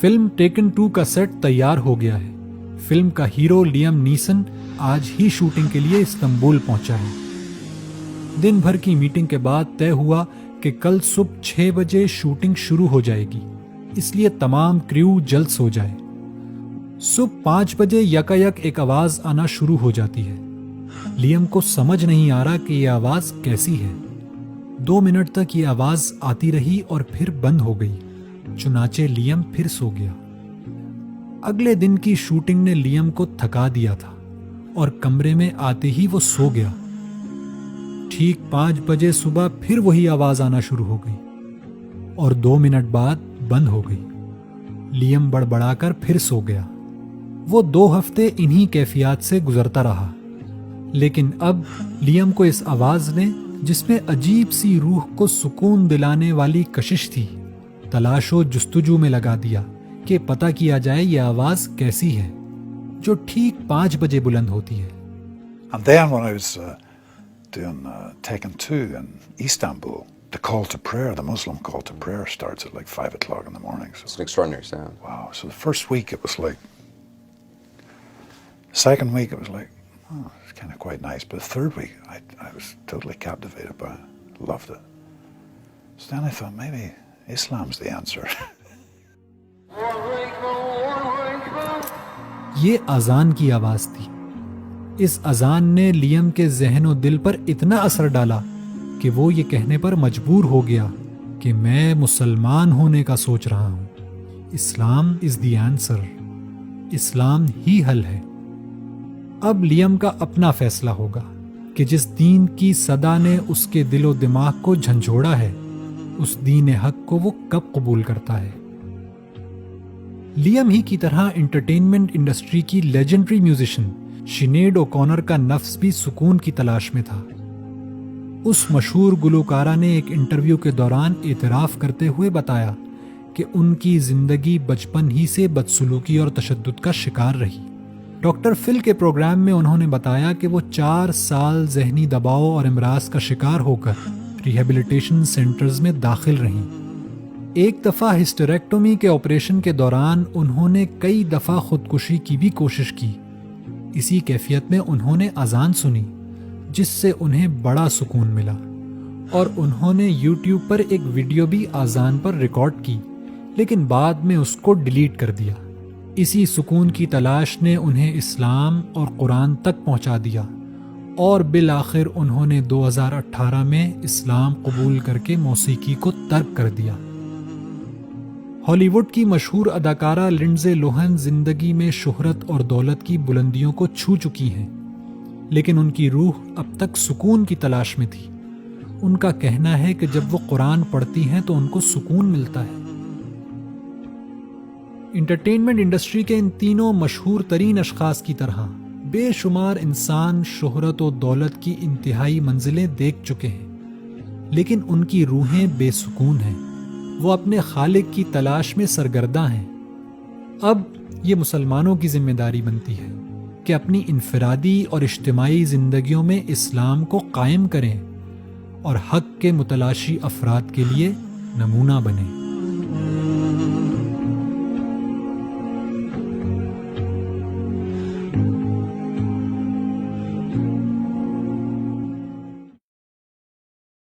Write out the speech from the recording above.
Film taken 2 کا set تیار ہو گیا ہے. فلم کا ہیرو لیام نیسن آج ہی شوٹنگ کے لیے استنبول پہنچا ہے. دن بھر کی میٹنگ کے بعد طے ہوا کہ کل صبح 6 بجے شوٹنگ شروع ہو جائے گی، اس لیے تمام کریو جلد سو جائے. صبح 5 بجے یکایک ایک آواز آنا شروع ہو جاتی ہے. لیام کو سمجھ نہیں آ رہا کہ یہ آواز کیسی ہے. 2 منٹ تک یہ آواز آتی رہی اور پھر بند ہو گئی. چنانچہ لیام پھر سو گیا. اگلے دن کی شوٹنگ نے لیام کو تھکا دیا تھا اور کمرے میں آتے ہی وہ سو گیا. ٹھیک 5 بجے صبح پھر وہی آواز آنا شروع ہو گئی اور 2 منٹ بعد بند ہو گئی. لیام بڑبڑا کر پھر سو گیا. وہ 2 ہفتے انہی کیفیات سے گزرتا رہا. لیکن اب لیام کو اس آواز نے، جس میں عجیب سی روح کو سکون دلانے والی کشش تھی، تلاش و جستجو میں لگا دیا کہ پتہ کیا جائے یہ آواز کیسی ہے جو ٹھیک 5 بجے بلند ہوتی ہے. And then when I was doing Taken 2 in Istanbul, the call to prayer, the Muslim call to prayer starts at like 5 o'clock in the morning. So, it's an extraordinary sound. Wow. So the first week it was like, second week it was like, oh, it's kind of quite nice. But the third week I was totally captivated by it. Loved it. So then I thought maybe Islam's the answer. یہ اذان کی آواز تھی. اس اذان نے Liam کے ذہن و دل پر اتنا اثر ڈالا کہ وہ یہ کہنے پر مجبور ہو گیا کہ میں مسلمان ہونے کا سوچ رہا ہوں. اسلام از دی آنسر. اسلام ہی حل ہے. اب لیام کا اپنا فیصلہ ہوگا کہ جس دین کی صدا نے اس کے دل و دماغ کو جھنجھوڑا ہے، اس دین حق کو وہ کب قبول کرتا ہے. لیام ہی کی طرح انٹرٹینمنٹ انڈسٹری کی لیجنڈری میوزیشین شینیڈ اوکونر کا نفس بھی سکون کی تلاش میں تھا. اس مشہور گلوکارہ نے ایک انٹرویو کے دوران اعتراف کرتے ہوئے بتایا کہ ان کی زندگی بچپن ہی سے بدسلوکی اور تشدد کا شکار رہی. ڈاکٹر فل کے پروگرام میں انہوں نے بتایا کہ وہ 4 سال ذہنی دباؤ اور امراض کا شکار ہو کر ریہیبلیٹیشن سینٹرز میں داخل رہیں. ایک دفعہ ہسٹریکٹومی کے آپریشن کے دوران انہوں نے کئی دفعہ خودکشی کی بھی کوشش کی. اسی کیفیت میں انہوں نے اذان سنی جس سے انہیں بڑا سکون ملا اور انہوں نے یوٹیوب پر ایک ویڈیو بھی اذان پر ریکارڈ کی، لیکن بعد میں اس کو ڈیلیٹ کر دیا. اسی سکون کی تلاش نے انہیں اسلام اور قرآن تک پہنچا دیا اور بالآخر انہوں نے 2018 میں اسلام قبول کر کے موسیقی کو ترک کر دیا. ہالی ووڈ کی مشہور اداکارہ لنڈزے لوہن زندگی میں شہرت اور دولت کی بلندیوں کو چھو چکی ہیں، لیکن ان کی روح اب تک سکون کی تلاش میں تھی. ان کا کہنا ہے کہ جب وہ قرآن پڑھتی ہیں تو ان کو سکون ملتا ہے. انٹرٹینمنٹ انڈسٹری کے ان تینوں مشہور ترین اشخاص کی طرح بے شمار انسان شہرت و دولت کی انتہائی منزلیں دیکھ چکے ہیں، لیکن ان کی روحیں بے سکون ہیں. وہ اپنے خالق کی تلاش میں سرگرداں ہیں. اب یہ مسلمانوں کی ذمہ داری بنتی ہے کہ اپنی انفرادی اور اجتماعی زندگیوں میں اسلام کو قائم کریں اور حق کے متلاشی افراد کے لیے نمونہ بنیں.